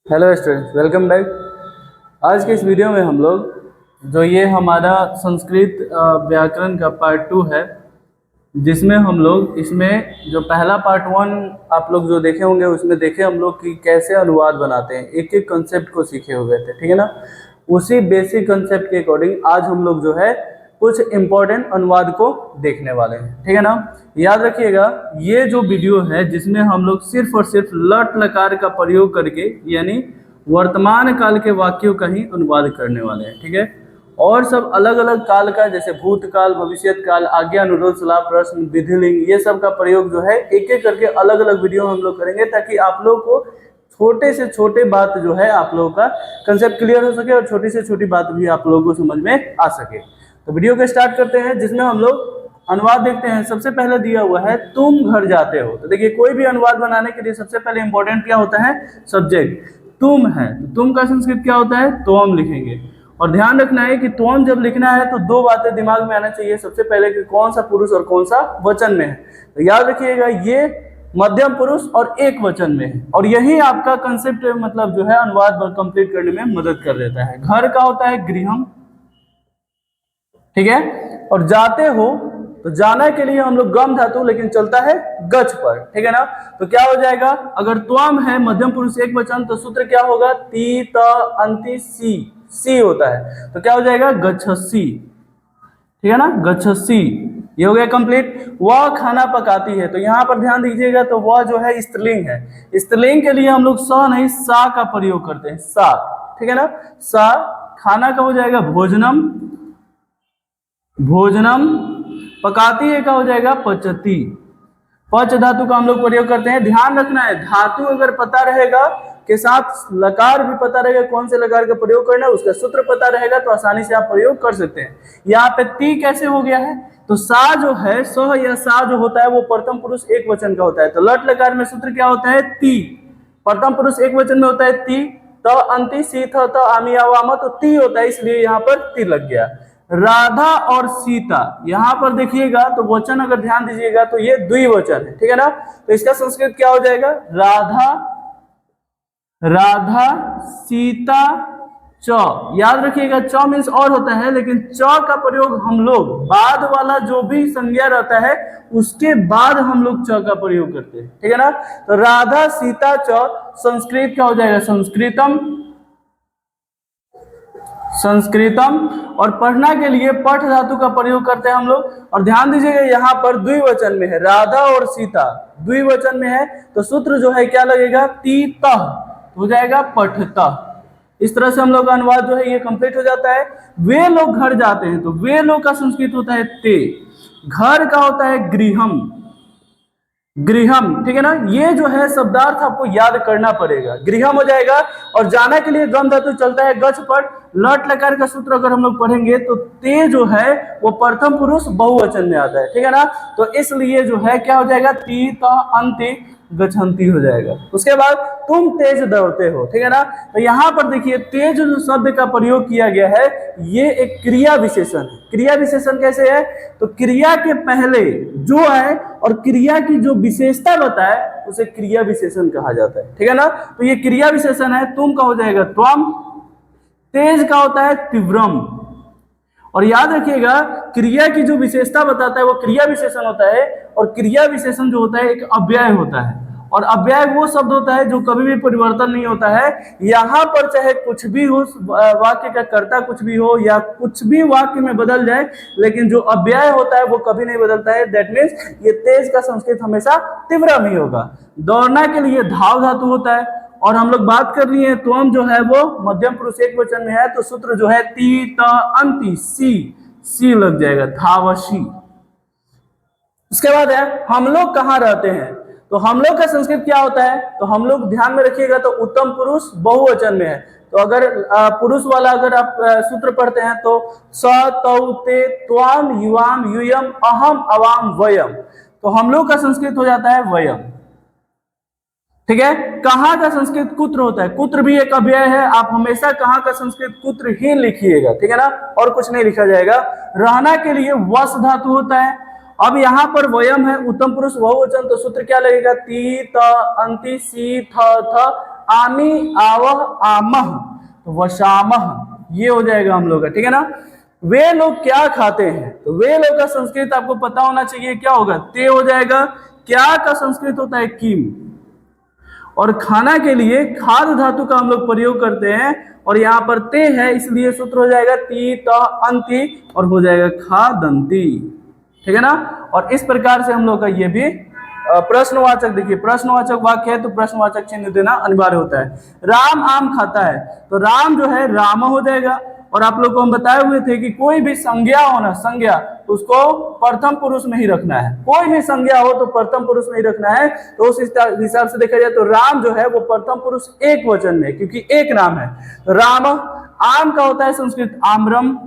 Hello students, welcome back. आज के इस वीडियो में हम लोग जो ये हमारा संस्कृत व्याकरण का पार्ट 2 है, जिसमें हम लोग इसमें जो पहला पार्ट 1 आप लोग जो देखे होंगे उसमें देखे हम लोग कि कैसे अनुवाद बनाते हैं, एक एक कंसेप्ट को सीखे हुए थे, ठीक है ना। उसी बेसिक कंसेप्ट के अकॉर्डिंग आज हम लोग जो है कुछ इम्पोर्टेंट अनुवाद को देखने वाले हैं, ठीक है ना। याद रखिएगा, ये जो वीडियो है जिसमें हम लोग सिर्फ और सिर्फ लट लकार का प्रयोग करके यानी वर्तमान काल के वाक्यों का ही अनुवाद करने वाले हैं, ठीक है। और सब अलग अलग काल का, जैसे भूतकाल, भविष्यत काल, आज्ञा, अनुरोध, सलाह, प्रश्न, विधिलिंग, ये सब का प्रयोग जो है एक एक करके अलग अलग वीडियो हम लोग करेंगे, ताकि आप लोग को छोटे से छोटे बात जो है आप लोगों का कंसेप्ट क्लियर हो सके और छोटी से छोटी बात भी आप लोगों को समझ में आ सके। तो वीडियो को स्टार्ट करते हैं, जिसमें हम लोग अनुवाद देखते हैं। सबसे पहले दिया हुआ है तुम घर जाते हो। तो देखिए, कोई भी अनुवाद बनाने के लिए सबसे पहले इंपॉर्टेंट क्या होता है? सब्जेक्ट। तुम है तो तुम का संस्कृत क्या होता है? त्वम लिखेंगे। और ध्यान रखना है कि त्वम जब लिखना है तो दो बातें दिमाग में आना चाहिए। सबसे पहले कि कौन सा पुरुष और कौन सा वचन में है। तो याद रखिएगा, ये मध्यम पुरुष और एक वचन में है, और यही आपका कंसेप्ट मतलब जो है अनुवाद कंप्लीट करने में मदद कर देता है। घर का होता है गृहम, ठीक है। और जाते हो तो जाना के लिए हम लोग गम धातु लेकिन चलता है गच पर, ठीक है ना। तो क्या हो जाएगा, अगर त्वम है मध्यम पुरुष एक वचन तो सूत्र क्या होगा? ती त अंति सी, सी होता है तो क्या हो जाएगा? गच्छसी, ठीक है ना, गच्छसी। ये हो गया कंप्लीट। वह खाना पकाती है, तो यहाँ पर ध्यान दीजिएगा, तो वह जो है स्त्रीलिंग है। स्त्रीलिंग के लिए हम लोग स नहीं सा का प्रयोग करते हैं, सा, ठीक है ना। सा। खाना का हो जाएगा भोजनम, भोजनम। पकाती है का हो जाएगा पचती। पच धातु का हम लोग प्रयोग करते हैं। ध्यान रखना है, धातु अगर पता रहेगा के साथ लकार भी पता रहेगा, कौन से लकार का प्रयोग करना है, उसका सूत्र पता रहेगा तो आसानी से आप प्रयोग कर सकते हैं। यहाँ पे ती कैसे हो गया है? तो सा जो है, स या सा जो होता है वो प्रथम पुरुष एक वचन का होता है। तो लट लकार में सूत्र क्या होता है? ती। प्रथम पुरुष एक वचन में होता है ती। त अंति सी थ त आमी आवाम, तो ती होता है, इसलिए यहाँ पर ती लग गया। राधा और सीता, यहां पर देखिएगा तो वचन अगर ध्यान दीजिएगा तो ये द्विवचन है, ठीक है ना। तो इसका संस्कृत क्या हो जाएगा? राधा, राधा सीता च। याद रखिएगा, च मीन्स और होता है, लेकिन च का प्रयोग हम लोग बाद वाला जो भी संज्ञा रहता है उसके बाद हम लोग च का प्रयोग करते हैं, ठीक है ना। तो राधा सीता च, संस्कृत क्या हो जाएगा? संस्कृतम, संस्कृतम। और पढ़ना के लिए पठ धातु का प्रयोग करते हैं हम लोग। और ध्यान दीजिएगा, यहाँ पर द्विवचन में है, राधा और सीता द्विवचन में है, तो सूत्र जो है क्या लगेगा? तीतः, हो जाएगा पठतः। इस तरह से हम लोग का अनुवाद जो है ये कंप्लीट हो जाता है। वे लोग घर जाते हैं, तो वे लोग का संस्कृत होता है ते। घर का होता है गृहम, गृहम, ठीक है ना। ये जो है शब्दार्थ आपको याद करना पड़ेगा। गृहम हो जाएगा। और जाना के लिए गम धातु चलता है गच पर। लट लकार का सूत्र अगर हम लोग पढ़ेंगे तो ते जो है वो प्रथम पुरुष बहुवचन में आता है, ठीक है ना। तो इसलिए जो है क्या हो जाएगा? ती त अंति गच्छन्ति हो जाएगा। उसके बाद तुम तेज दौड़ते हो, ठीक है ना। तो यहाँ पर देखिए, तेज जो शब्द का प्रयोग किया गया है ये एक क्रिया विशेषण है। क्रिया विशेषण कैसे है? तो क्रिया के पहले जो है और क्रिया की जो विशेषता बताए उसे क्रिया विशेषण कहा जाता है, ठीक है ना। तो ये क्रिया विशेषण है। तुम का हो जाएगा त्वम, तेज का होता है तीव्रम। और याद रखिएगा, क्रिया की जो विशेषता बताता है वो क्रिया विशेषण होता है, और क्रिया विशेषण जो होता है एक अव्यय होता है। और अव्यय वो शब्द होता है जो कभी भी परिवर्तन नहीं होता है। यहाँ पर चाहे कुछ भी हो, वाक्य का कर्ता कुछ भी हो या कुछ भी वाक्य में बदल जाए, लेकिन जो अव्यय होता है वो कभी नहीं बदलता है। दैट मीन्स ये तेज का संस्कृत हमेशा तीव्रम ही होगा। दौड़ना के लिए धाव धातु होता है। और हम लोग बात कर रही है त्वम जो है वो मध्यम पुरुष एक वचन में है, तो सूत्र जो है ती त अंति सी, सी लग जाएगा, धावसी। उसके बाद है हम लोग कहाँ रहते हैं। तो हम लोग का संस्कृत क्या होता है? तो हम लोग ध्यान में रखिएगा, तो उत्तम पुरुष बहुवचन में है। तो अगर पुरुष वाला अगर आप सूत्र पढ़ते हैं तो स तौ ते त्वाम युवाम यूयम अहम अवाम वयम, तो हम लोग का संस्कृत हो जाता है वयम, ठीक है। कहाँ का संस्कृत कुत्र होता है। कुत्र भी एक अव्यय है, आप हमेशा कहाँ का संस्कृत कुत्र ही लिखिएगा, ठीक है ना, और कुछ नहीं लिखा जाएगा। रहना के लिए वस धातु होता है। अब यहाँ पर वयम है, उत्तम पुरुष बहुवचन, तो सूत्र क्या लगेगा? ती त अंति सी थ थ आमी, आवह, आमह, तो वशामह ये हो जाएगा हम लोग का, ठीक है ना। वे लोग क्या खाते हैं, तो वे लोग का संस्कृत आपको पता होना चाहिए क्या होगा, ते हो जाएगा। क्या का संस्कृत होता है किम, और खाना के लिए खाद धातु का हम लोग प्रयोग करते हैं, और यहाँ पर ते है इसलिए सूत्र हो जाएगा ती त अंति, और हो जाएगा खादंती, ठीक है ना। और इस प्रकार से हम लोग का ये भी प्रश्नवाचक, देखिए प्रश्नवाचक वाक्य है तो प्रश्नवाचक चिन्ह देना अनिवार्य होता है। राम आम खाता है, तो राम जो है राम हो जाएगा। और आप लोग को हम बताए हुए थे कि कोई भी संज्ञा हो ना, संज्ञा, तो उसको प्रथम पुरुष में ही रखना है। कोई भी संज्ञा हो तो प्रथम पुरुष में ही रखना है। तो उस हिसाब से देखा जाए तो राम जो है वो प्रथम पुरुष एक वचन में, क्योंकि एक नाम है। तो राम, आम का होता है संस्कृत आम्रम,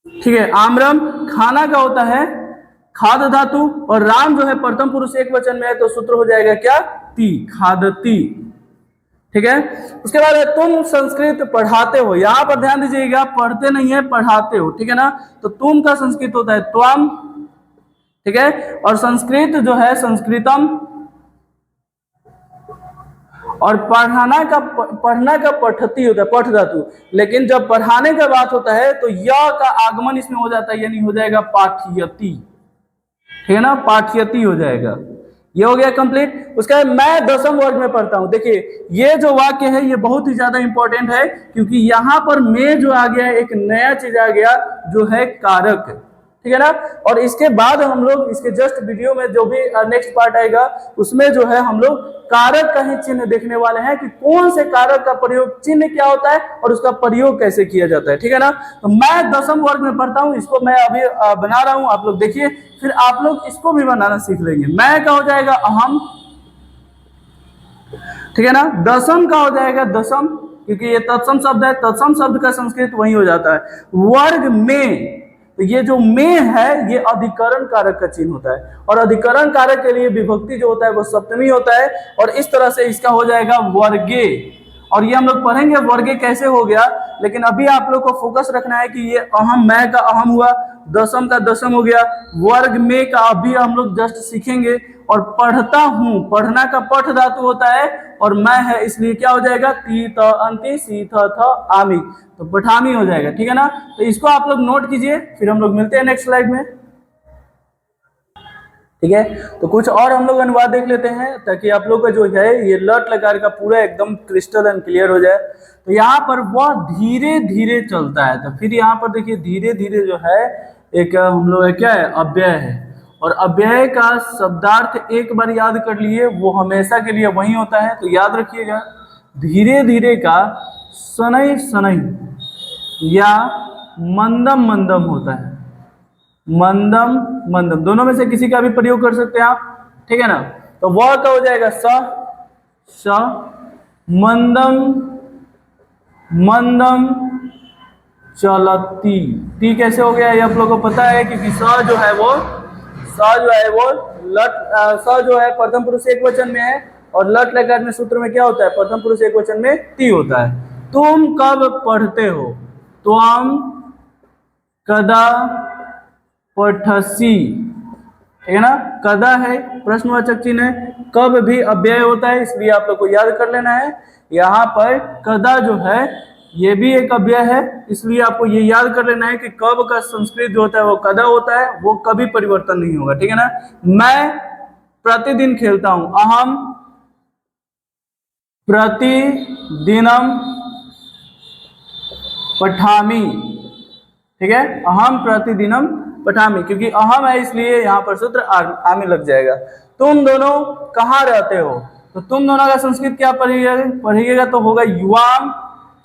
ठीक है, आम्रम। खाना का होता है खाद धातु, और राम जो है प्रथम पुरुष एक वचन में है तो सूत्र हो जाएगा क्या, ती, खादती, ठीक है। उसके बाद तुम संस्कृत पढ़ाते हो, यहां पर ध्यान दीजिएगा पढ़ते नहीं है पढ़ाते हो, ठीक है ना। तो तुम का संस्कृत होता है त्वम, ठीक है। और संस्कृत जो है संस्कृतम, और पढ़ना का पठती होता है, पठ धातु। लेकिन जब पढ़ाने का बात होता है तो य का आगमन इसमें हो जाता है, यानी हो जाएगा पाठयति, ठीक है ना, पाठयति हो जाएगा। ये हो गया कंप्लीट। उसके बाद मैं 10वीं वर्ग में पढ़ता हूं। देखिए ये जो वाक्य है ये बहुत ही ज्यादा इंपॉर्टेंट है, क्योंकि यहाँ पर में जो आ गया एक नया चीज आ गया जो है कारक, ठीक है ना। और इसके बाद हम लोग इसके जस्ट वीडियो में जो भी नेक्स्ट पार्ट आएगा उसमें जो है हम लोग कारक का ही चिन्ह देखने वाले हैं कि कौन से कारक का प्रयोग, चिन्ह क्या होता है और उसका प्रयोग कैसे किया जाता है, ठीक है ना। तो मैं 10वीं वर्ग में पढ़ता हूं, इसको मैं अभी बना रहा हूं, आप लोग देखिए, फिर आप लोग इसको भी बनाना सीख लेंगे। मैं का हो जाएगा अहम, ठीक है ना। दसम का हो जाएगा दसम, क्योंकि ये तत्सम शब्द है, तत्सम शब्द का संस्कृत वही हो जाता है। वर्ग में, तो ये जो में है ये अधिकरण कारक का चिन्ह होता है, और अधिकरण कारक के लिए विभक्ति जो होता है वो सप्तमी होता है, और इस तरह से इसका हो जाएगा वर्गे। और ये हम लोग पढ़ेंगे वर्गे कैसे हो गया, लेकिन अभी आप लोग को फोकस रखना है कि ये अहम, मैं का अहम हुआ, दसम का दसम हो गया, वर्ग में का अभी हम लोग जस्ट सीखेंगे। और पढ़ता हूं, पढ़ना का पठ धातु होता है, और मैं है इसलिए क्या हो जाएगा, ती त अंति सी थ थ आमी, तो पठामी हो जाएगा, ठीक है ना। तो इसको आप लोग नोट कीजिए, फिर हम लोग मिलते हैं नेक्स्ट स्लाइड में, ठीक है। तो कुछ और हम लोग अनुवाद देख लेते हैं ताकि आप लोग का जो है ये लट लकार का पूरा एकदम क्रिस्टल एंड क्लियर हो जाए। तो यहाँ पर वह धीरे धीरे चलता है, तो फिर यहाँ पर देखिए धीरे धीरे जो है एक हम लोग क्या है, अव्यय है, और अव्यय का शब्दार्थ एक बार याद कर लिए वो हमेशा के लिए वही होता है। तो याद रखिएगा धीरे धीरे का शनै शनै या मंदम मंदम होता है, मंदम मंदम, दोनों में से किसी का भी प्रयोग कर सकते हैं आप, ठीक है ना। तो वह का हो जाएगा स, मंदम मंदम चलती, ती कैसे हो गया ये आप लोगों को पता है, क्योंकि स जो है वो लट, स जो है प्रथम पुरुष एक वचन में है, और लट लकार में सूत्र में क्या होता है, प्रथम पुरुष एक वचन में ती होता है। तुम कब पढ़ते हो, त्वम कदा पठसी, ठीक है ना। कदा है प्रश्नवाचक चिन्ह है, कब भी अव्यय होता है, इसलिए आप लोग को याद कर लेना है। यहाँ पर कदा जो है ये भी एक अव्यय है, इसलिए आपको ये याद कर लेना है कि कब का संस्कृत जो होता है वो कदा होता है, वो कभी परिवर्तन नहीं होगा, ठीक है ना। मैं प्रतिदिन खेलता हूं, अहम प्रतिदिनम पठामी, ठीक है, अहम प्रतिदिनम पठामी, क्योंकि अहम है इसलिए यहाँ पर सूत्र आमी लग जाएगा। तुम दोनों कहाँ रहते हो, तो तुम दोनों का संस्कृत क्या पढ़िएगा तो होगा युवाम,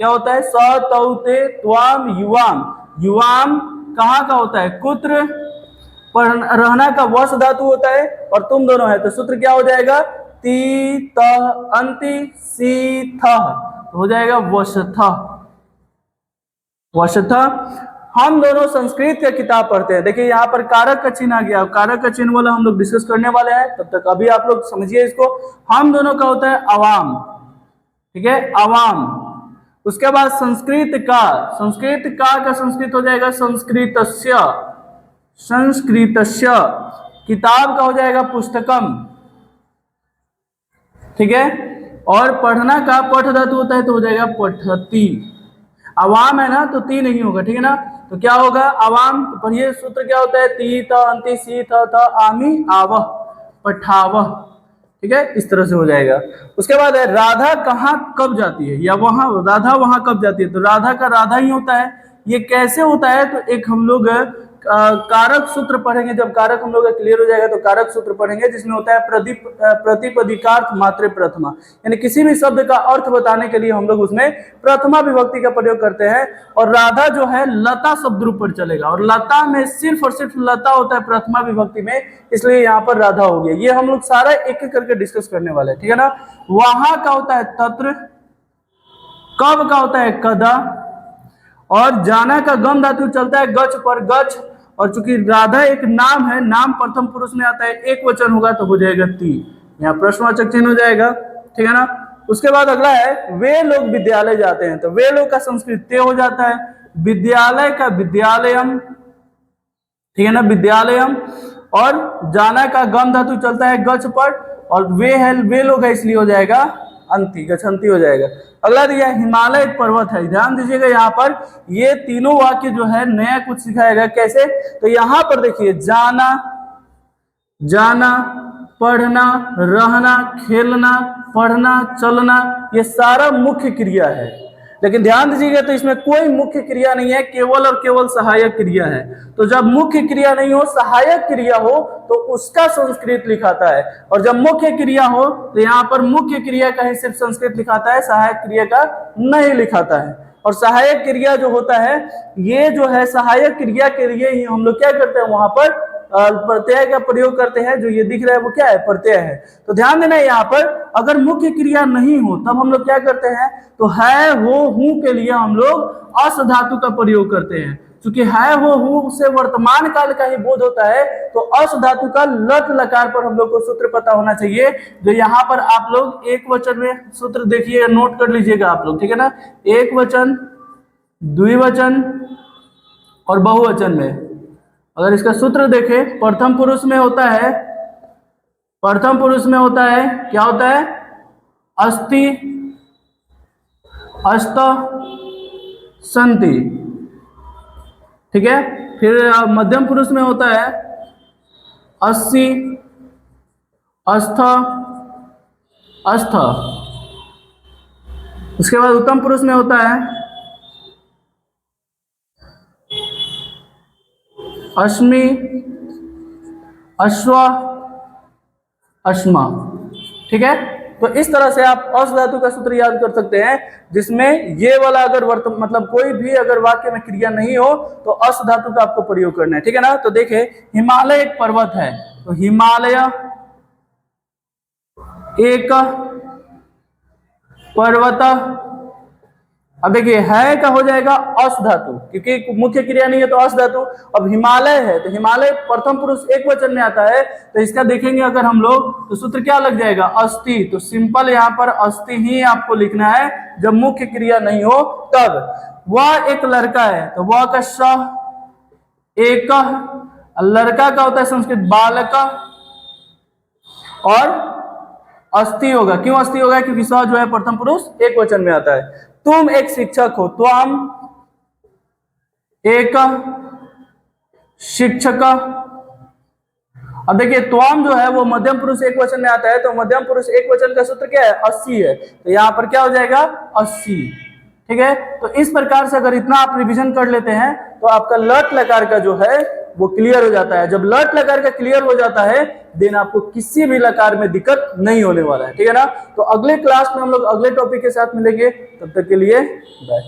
क्या होता है, स तौ ते त्वाम युवाम, युवाम कहाँ का होता है, कुत्र, रहना का वश धातु होता है, और तुम दोनों है तो सूत्र क्या हो जाएगा, ती त अंति सी थ, तो हो जाएगा वशथ, वशथ। हम दोनों संस्कृत का किताब पढ़ते हैं। देखिए यहाँ पर कारक का चिन्ह आ गया, कारक का चिन्ह वाला हम लोग डिस्कस करने वाले हैं, तब तक अभी आप लोग समझिए इसको। हम दोनों का होता है अवाम, ठीक है, अवाम। उसके बाद संस्कृत का संस्कृत हो जाएगा संस्कृतस्य, संस्कृतस्य। किताब का हो जाएगा पुस्तकम, ठीक है। और पढ़ना का पठ धातु होता है तो हो जाएगा पठती। अवाम है ना तो ती नहीं होगा, ठीक है ना। तो क्या होगा अवाम, तो पढ़िए सूत्र क्या होता है, ती त अंति सी थ आमी आवह पठावह, ठीक है, इस तरह से हो जाएगा। उसके बाद है राधा कहाँ कब जाती है, या वहां राधा वहां कब जाती है, तो राधा का राधा ही होता है। ये कैसे होता है, तो एक हम लोग कारक सूत्र पढ़ेंगे, जब कारक हम लोग क्लियर हो जाएगा तो कारक सूत्र पढ़ेंगे, जिसमें होता है प्रतिपदिकार्थ मात्रे प्रथमा, यानी किसी भी शब्द का अर्थ बताने के लिए हम लोग उसमें प्रथमा विभक्ति का प्रयोग करते हैं। और राधा जो है लता शब्द रूप पर चलेगा, और लता में सिर्फ और सिर्फ लता होता है प्रथमा विभक्ति में, इसलिए यहाँ पर राधा हो गया। ये हम लोग सारा एक एक करके डिस्कस करने वाले हैं, ठीक है ना। वहां का होता है तत्र, कब का होता है कदा, और जाना का गम धातु चलता है गच पर, गच। और चूंकि राधा एक नाम है, नाम प्रथम पुरुष में आता है, एक वचन होगा तो हो जाएगा ती, यहाँ प्रश्नवाचक चिन्ह हो जाएगा, ठीक है ना। उसके बाद अगला है वे लोग विद्यालय जाते हैं, तो वे लोग का संस्कृत ते हो जाता है, विद्यालय का विद्यालयम, ठीक है ना, विद्यालयम। और जाना का गम धातु चलता है गच पर, और वे है वे लोग है इसलिए हो जाएगा अंति, गच्छन्ति हो जाएगा। अगला दिया हिमालय एक पर्वत है, ध्यान दीजिएगा यहाँ पर ये तीनों वाक्य जो है नया कुछ सिखाएगा। कैसे, तो यहाँ पर देखिए जाना, जाना, पढ़ना, रहना, खेलना, पढ़ना, चलना, ये सारा मुख्य क्रिया है। लेकिन ध्यान दीजिएगा तो इसमें कोई मुख्य क्रिया नहीं है, केवल और केवल सहायक क्रिया है। तो जब मुख्य क्रिया नहीं हो, सहायक क्रिया हो, तो उसका संस्कृत लिखाता है, और जब मुख्य क्रिया हो तो यहाँ पर मुख्य क्रिया का ही सिर्फ संस्कृत लिखाता है, सहायक क्रिया का नहीं लिखाता है। और सहायक क्रिया जो होता है, ये जो है सहायक क्रिया के लिए ही हम लोग क्या करते हैं, वहां पर प्रत्यय का प्रयोग करते हैं। जो ये दिख रहा है वो क्या है, प्रत्यय है। तो ध्यान देना यहाँ पर अगर मुख्य क्रिया नहीं हो तब हम लोग क्या करते हैं, तो है हो हूं के लिए हम लोग अस धातु का प्रयोग करते हैं। क्योंकि है हो हूं से वर्तमान काल का ही बोध होता है, तो अस धातु का लट लकार पर हम लोग को सूत्र पता होना चाहिए। जो यहाँ पर आप लोग एक वचन में सूत्र देखिए, नोट कर लीजिएगा आप लोग, ठीक है ना। एक वचन, द्विवचन और बहुवचन में अगर इसका सूत्र देखें, प्रथम पुरुष में होता है, प्रथम पुरुष में होता है क्या होता है, अस्ति, अस्त, संति, ठीक है। फिर मध्यम पुरुष में होता है अस्सी, अस्थ, अस्थ। उसके बाद उत्तम पुरुष में होता है अश्मि, अश्व, अश्मा, ठीक है। तो इस तरह से आप अस धातु का सूत्र याद कर सकते हैं, जिसमें ये वाला अगर मतलब कोई भी अगर वाक्य में क्रिया नहीं हो तो अस धातु का आपको प्रयोग करना है, ठीक है ना। तो देखिए हिमालय एक पर्वत है, तो हिमालय एक पर्वत। अब देखिए है का हो जाएगा अस धातु, क्योंकि मुख्य क्रिया नहीं है तो अस धातु। अब हिमालय है तो हिमालय प्रथम पुरुष एक वचन में आता है, तो इसका देखेंगे अगर हम लोग तो सूत्र क्या लग जाएगा, अस्ति। तो सिंपल यहाँ पर अस्ति ही आपको लिखना है जब मुख्य क्रिया नहीं हो तब। वह एक लड़का है, तो वह का स एक, लड़का का होता है संस्कृत बालक, और अस्ति होगा। क्यों अस्ति होगा, क्योंकि स जो है प्रथम पुरुष एक वचन में आता है। तुम एक शिक्षक हो, त्वम एक शिक्षक। अब देखिए त्वम जो है वो मध्यम पुरुष एक वचन में आता है, तो मध्यम पुरुष एक वचन का सूत्र क्या है, 80 है। तो यहाँ पर क्या हो जाएगा 80, ठीक है। तो इस प्रकार से अगर इतना आप रिवीजन कर लेते हैं तो आपका लट लकार का जो है वो क्लियर हो जाता है। जब लट लकार का क्लियर हो जाता है देन आपको किसी भी लकार में दिक्कत नहीं होने वाला है, ठीक है ना। तो अगले क्लास में हम लोग अगले टॉपिक के साथ मिलेंगे, तब तक के लिए बाय।